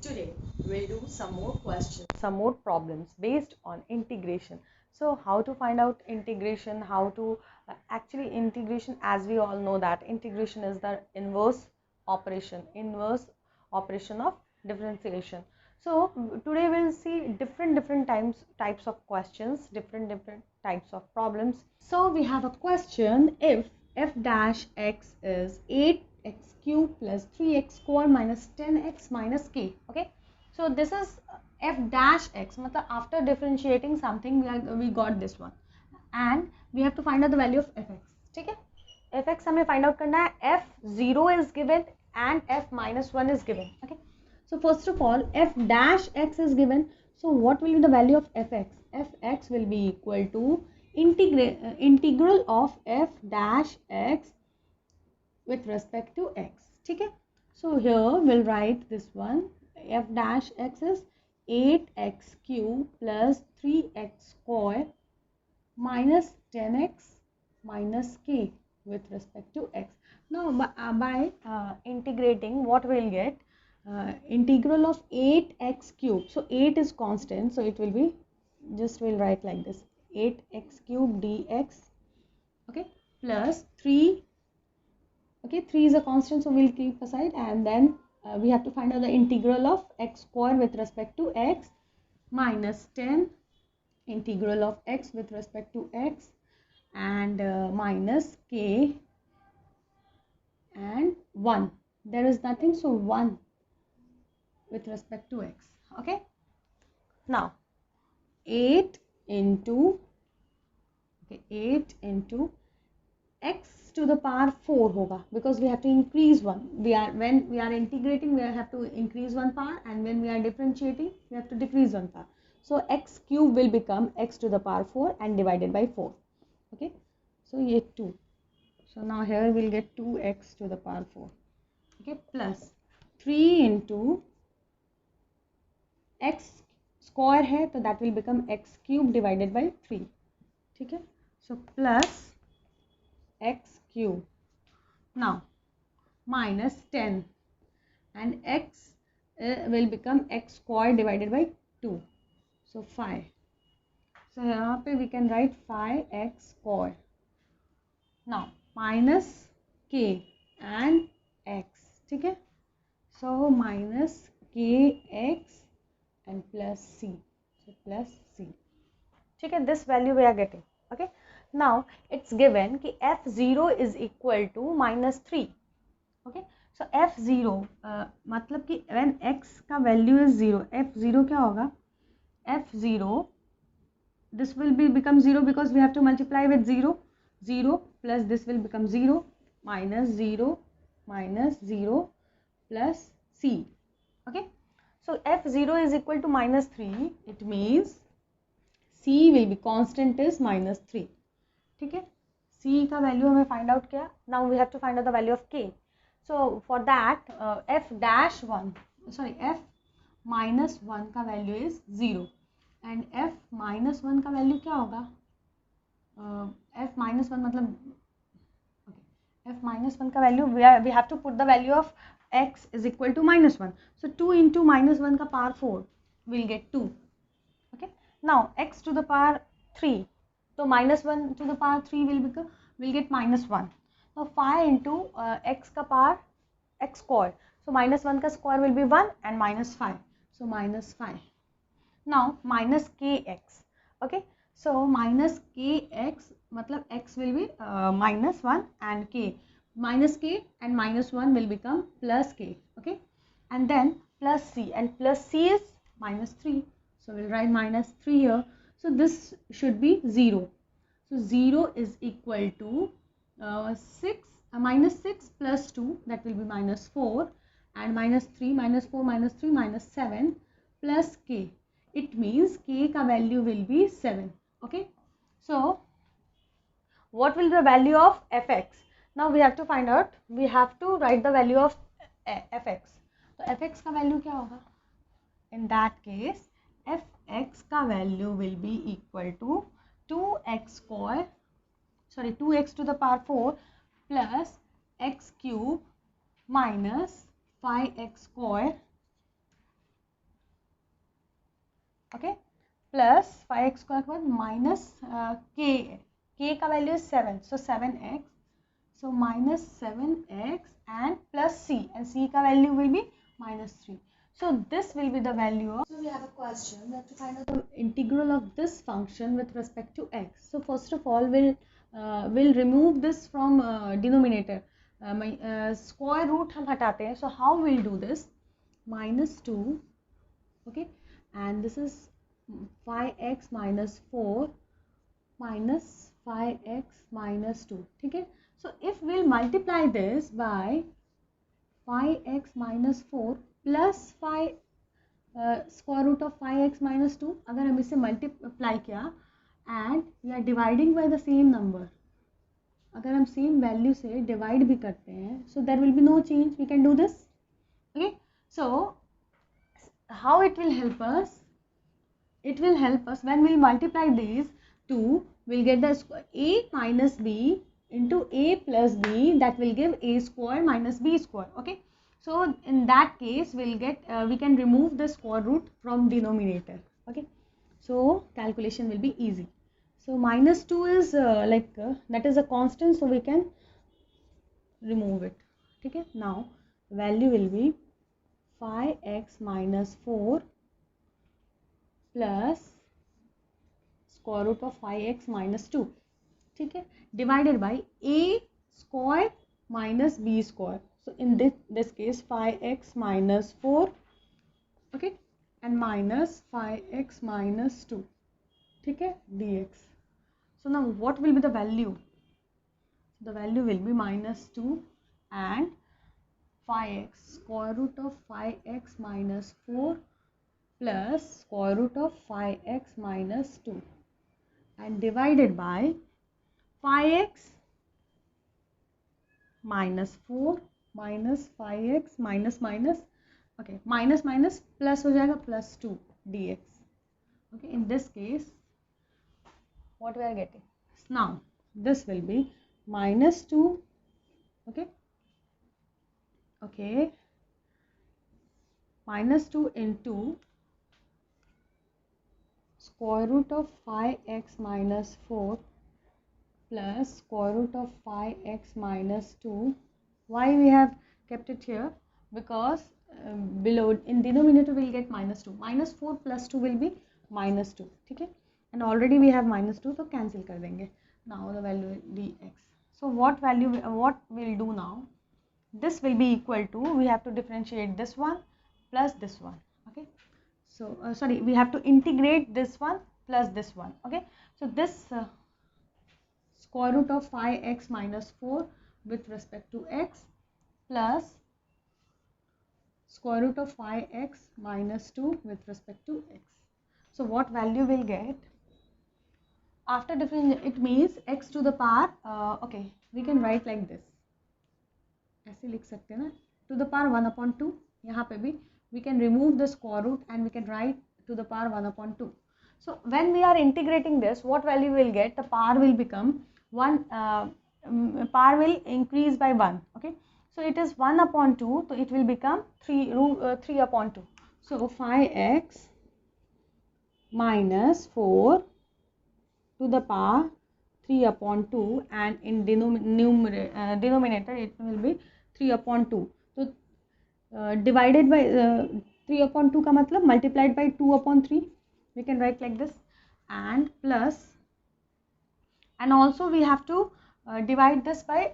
Today we'll do some more questions, some more problems based on integration. So how to find out integration, how to actually integration, as we all know that integration is the inverse operation of differentiation. So today we'll see different types of questions, different types of problems. So we have a question: if f dash x is 8x cube plus 3x square minus 10x minus k. Okay, so this is f dash x, matlab after differentiating something we got this one, and we have to find out the value of fx. ठीक है, fx हमें find out करना है. f0 is given and f minus 1 is given. Okay, so first of all, f dash x is given. So what will be the value of fx? Fx will be equal to integral of f dash x with respect to x. ठीक है, so here we'll write this one. F dash x is 8x cube plus 3x square minus 10x minus k with respect to x. Now by integrating, what we'll get? Integral of 8x cube. So 8 is constant, so it will be, just we'll write like this, 8x cube dx. Okay, plus 3. Okay, 3 is a constant, so we'll keep aside, and then we have to find out the integral of x square with respect to x minus 10 integral of x with respect to x and minus k and 1. There is nothing, so 1 with respect to x. Okay, now 8 into 8 into x to the power 4 hoga, because we have to increase one. When we are integrating, we have to increase one power, and when we are differentiating, we have to decrease one power. So x cube will become x to the power 4 and divided by 4. Okay, so ye 2. So now here we'll get 2x to the power 4. Okay, plus 3 into x square है, तो that will become x cube divided by 3. ठीक है, so plus x cube. Now minus 10 and x will become x square divided by 2, so 5. So यहाँ पे we can write 5x square. Now minus k and x. ठीक है, so minus kx and plus c, so plus c. ठीक है, this value we are getting. Okay, now it's given कि f0 is equal to minus 3. Okay, so f0 मतलब कि when x का value is 0, f0 क्या होगा? f0, this will become 0 because we have to multiply with 0. 0 plus this will become 0 minus 0 plus c. Okay, so f0 is equal to minus 3. It means c will be constant is minus 3. ठीक है, c का value हमें find out किया. Now we have to find out the value of k. So for that f dash 1, sorry f minus 1 का value is 0 and f minus 1 का value क्या होगा? f minus 1 मतलब f minus 1 का value we have to put the value of x is equal to minus 1. So 2 into minus 1 का power 4 will get 2. Okay, now x to the power 3, so minus 1 to the power 3 will get minus 1. Now 5 into x का power x square, so minus 1 का square will be 1 and minus 5, so minus 5. Now minus kx. Okay, so minus kx मतलब x will be minus 1 and k, minus k and minus 1 will become plus k. Okay, and then plus c, and plus c is minus 3, so we'll write minus 3 here. So this should be 0. So 0 is equal to minus 6 plus 2, that will be minus 4, and minus 3 minus 4 minus 3 minus 7 plus k. It means k ka value will be 7. Okay, so what will be the value of fx? Now we have to find out, we have to write the value of fx. So fx का value क्या होगा? In that case, fx का value will be equal to 2x square, sorry 2x to the power 4 plus x cube minus 5x square okay, plus 5x square के बाद minus k का value है 7, सो 7x, so minus 7x and plus c, and c का value will be minus 3. So this will be the value of, so we have a question that to find out the integral of this function with respect to x. So first of all we'll remove this from denominator. Square root हम हटाते हैं, so how we'll do this? Minus 2, okay, and this is 5x minus 4 minus 5x minus 2, ठीक है. So if we'll multiply this by 5x minus 4 plus 5 square root of 5x minus 2, अगर हम इसे multiply किया and we are dividing by the same number, अगर हम same value से divide भी करते हैं, so there will be no change, we can do this. Okay, so how it will help us? It will help us when we multiply these two, we'll get the a minus b into a plus b, that will give a square minus b square. Okay, so in that case we'll get we can remove the square root from denominator. Okay, so calculation will be easy. So minus 2 is that is a constant, so we can remove it. Okay, now value will be 5x minus 4 plus square root of 5x minus 2, ठीक है, divided by a square minus b square. So in this case 5x minus 4, okay, and minus 5x minus 2, ठीक है, dx. So now what will be the value? The value will be minus 2 and 5x square root of 5x minus 4 plus square root of 5x minus 2 and divided by 5x minus 4 minus 5x minus minus, okay, minus minus plus हो जाएगा plus 2 dx. Okay, in this case what we are getting? Now this will be minus 2, okay, okay, minus 2 into square root of 5x minus 4 plus square root of 5x minus 2. Why we have kept it here? Because below in denominator we will get minus 2. Minus 4 plus 2 will be minus 2. ठीक है? And already we have minus 2, तो cancel कर देंगे. Now the value will dx. So what we'll do now? This will be equal to, we have to differentiate this one plus this one. Okay. So sorry, we have to integrate this one plus this one. Okay. So this square root of 5x minus 4 with respect to x plus square root of 5x minus 2 with respect to x. So what value we'll get? After different, it means x to the power, okay, we can write like this. ऐसे लिख सकते हैं ना, to the power 1 upon 2. यहाँ पे भी we can remove the square root and we can write to the power 1 upon 2. So when we are integrating this, what value we will get? The power will become 1, power will increase by 1. Okay, so it is 1 upon 2, so it will become 3 upon 2. So 5x minus 4 to the power 3 upon 2, and in denominator it will be 3 upon 2. So divided by 3 upon 2 का मतलब multiplied by 2 upon 3, we can write like this, and plus, and also we have to divide this by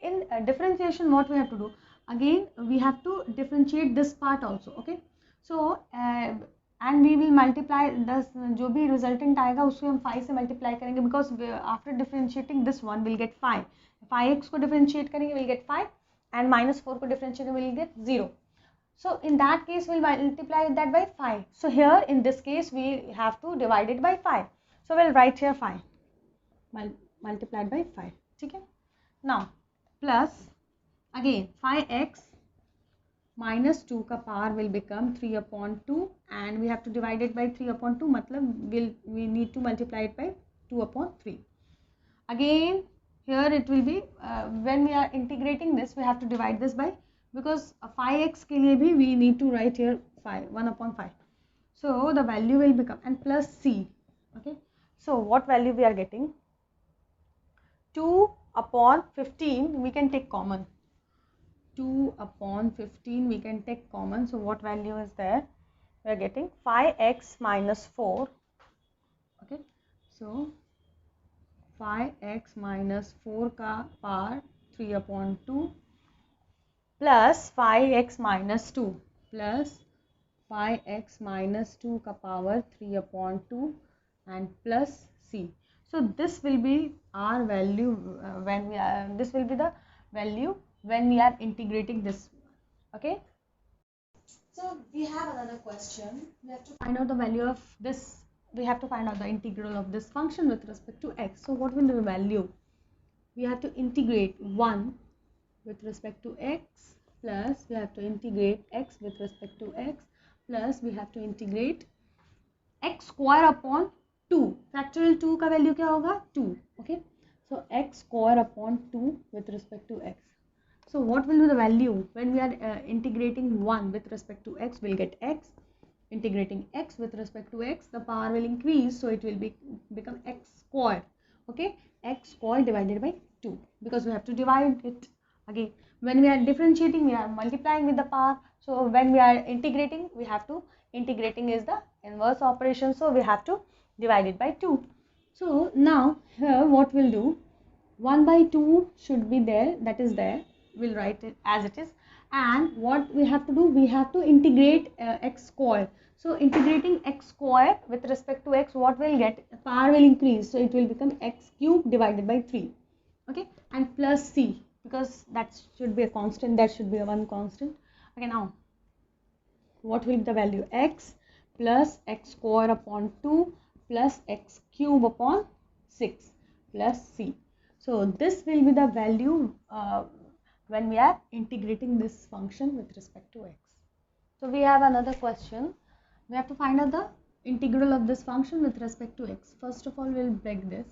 in differentiation. What we have to do? Again we have to differentiate this part also. Okay, so and we will multiply this, जो भी resultant आएगा उसको हम 5 से multiply करेंगे, because after differentiating this one we'll get 5. 5x को differentiate करेंगे we'll get 5, and minus 4 को differentiate we'll get 0. So in that case we'll multiply that by 5. So here in this case we have to divide it by 5. So we'll write here 5 multiplied by 5. ठीक है? Now plus again 5x minus 2 का power will become 3 upon 2, and we have to divide it by 3 upon 2, मतलब we need to multiply it by 2 upon 3. Again here it will be when we are integrating this we have to divide this by, because 5x के लिए भी we need to write here 1 upon 5. So the value will become, and plus c. Okay, so what value we are getting? 2 upon 15 we can take common. 2 upon 15 we can take common. So what value is there? We are getting 5x minus 4. Okay, so 5x minus 4 का power 3 upon 2 plus 5x minus 2 plus 5x minus 2 का power 3 upon 2 and plus c. So this will be our value when we are, this will be the value when we are integrating this. Okay. So we have another question. We have to find out the value of this. We have to find out the integral of this function with respect to x. So what will be the value? We have to integrate 1 with respect to x plus we have to integrate x with respect to x plus we have to integrate x square upon 2. Factorial 2 का value क्या होगा? 2. Okay. So x square upon 2 with respect to x. So what will be the value when we are integrating 1 with respect to x? We'll get x. Integrating x with respect to x, the power will increase, so it will become x square. Okay, x square divided by 2 because we have to divide it. Again, when we are differentiating, we are multiplying with the power. So when we are integrating, we have to, integrating is the inverse operation, so we have to divide it by 2. So now here what we'll do, 1 by 2 should be there, that is there, we'll write it as it is. And what we have to do, we have to integrate x square. So integrating x square with respect to x, what we'll get, power will increase, so it will become x cube divided by 3. Okay, and plus c, because that should be a constant, that should be a one constant. Okay, now what will be the value? X plus x square upon 2 plus x cube upon 6 plus c. So this will be the value when we are integrating this function with respect to x. So we have another question. We have to find out the integral of this function with respect to x. First of all, we'll break this.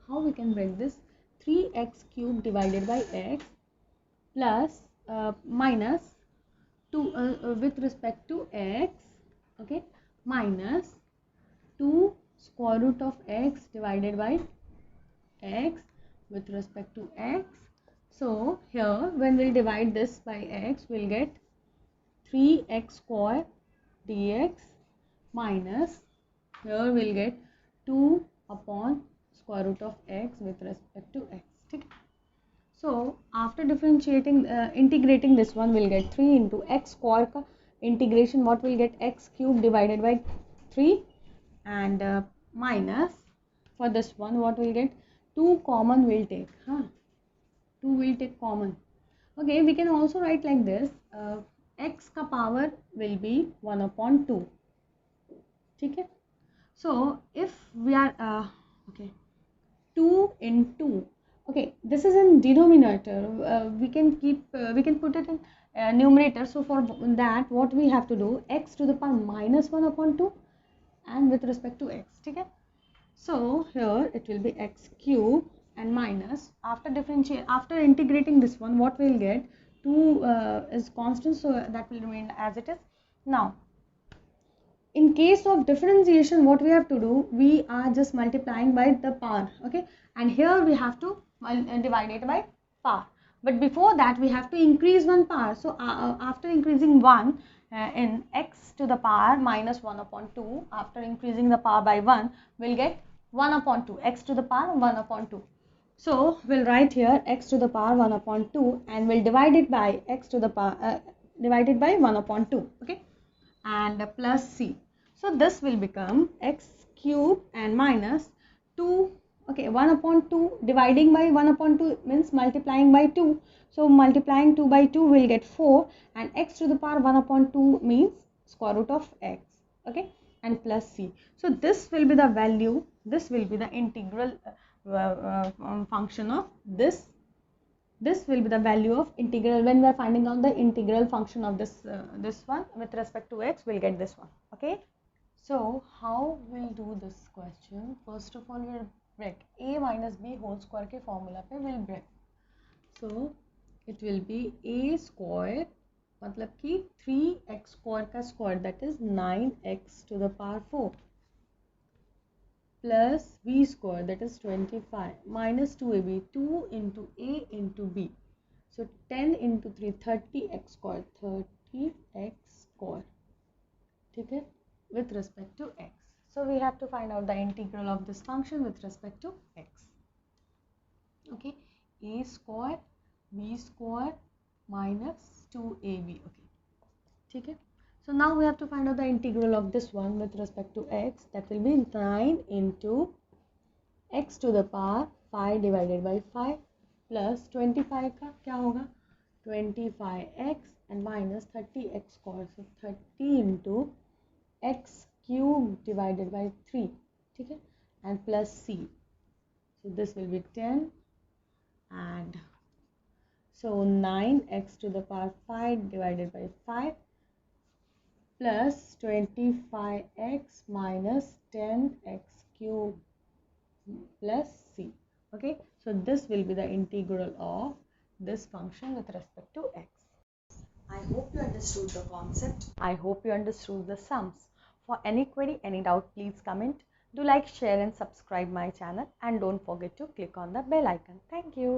How we can break this? 3x cube divided by x plus minus 2 with respect to x, okay, minus 2 square root of x divided by x with respect to x. So here when we'll divide this by x, we'll get 3x square dx minus, here we'll get 2 upon square root of x with respect to x. Okay? So after differentiating, integrating this one, we'll get 3 into x square ka integration, what will get, x cube divided by 3 and minus, for this one what will get, 2 common will take, 2 will take common. Okay, we can also write like this, x ka power will be 1 upon 2. Okay, so if we are okay, 2 into, okay, this is in denominator, we can keep we can put it in numerator. So for that, what we have to do, x to the power minus 1 upon 2 and with respect to x. Okay, so here it will be x cube and minus, after differentiate, after integrating this one, what we'll get, 2 is constant, so that will remain as it is. Now in case of differentiation, what we have to do, we are just multiplying by the power. Okay, and here we have to divide it by power, but before that we have to increase one power. So after increasing 1 in x to the power minus 1 upon 2, after increasing the power by 1, we'll get 1 upon 2, x to the power 1 upon 2. So we'll write here x to the power 1 upon 2 and we'll divide it by x to the power divided by 1 upon 2. Okay, and plus c. So this will become x cube and minus 2. Okay, 1 upon 2 dividing by 1 upon 2 means multiplying by 2. So multiplying 2 by 2 will get 4, and x to the power 1 upon 2 means square root of x. Okay, and plus c. So this will be the value, this will be the integral function of this. This will be the value of integral when we are finding out the integral function of this this one with respect to x. We'll get this one. Okay, so how we'll do this question? First of all, we'll break a minus b whole square के formula पे we'll break. So it will be a square मतलब कि 3x square का square that is 9x to the power 4 plus b square that is 25 minus 2ab 2 into a into b. So 10 into 3 30x square 30x square. ठीक है, with respect to x. So we have to find out the integral of this function with respect to x. Okay, a square b square minus 2ab. Okay, ठीक है. So now we have to find out the integral of this one with respect to x. That will be 9 into x to the power 5 divided by 5 plus 25 का क्या होगा 25x and minus 30x square. So 30 into x cube divided by 3. ठीक है, and plus c. So this will be 10 and so 9x to the power 5 divided by 5 plus 25x minus 10x cube plus c. Okay, so this will be the integral of this function with respect to x. I hope you understood the concept. I hope you understood the sums. For any query, any doubt, please comment. Do like, share and subscribe my channel and don't forget to click on the bell icon. Thank you.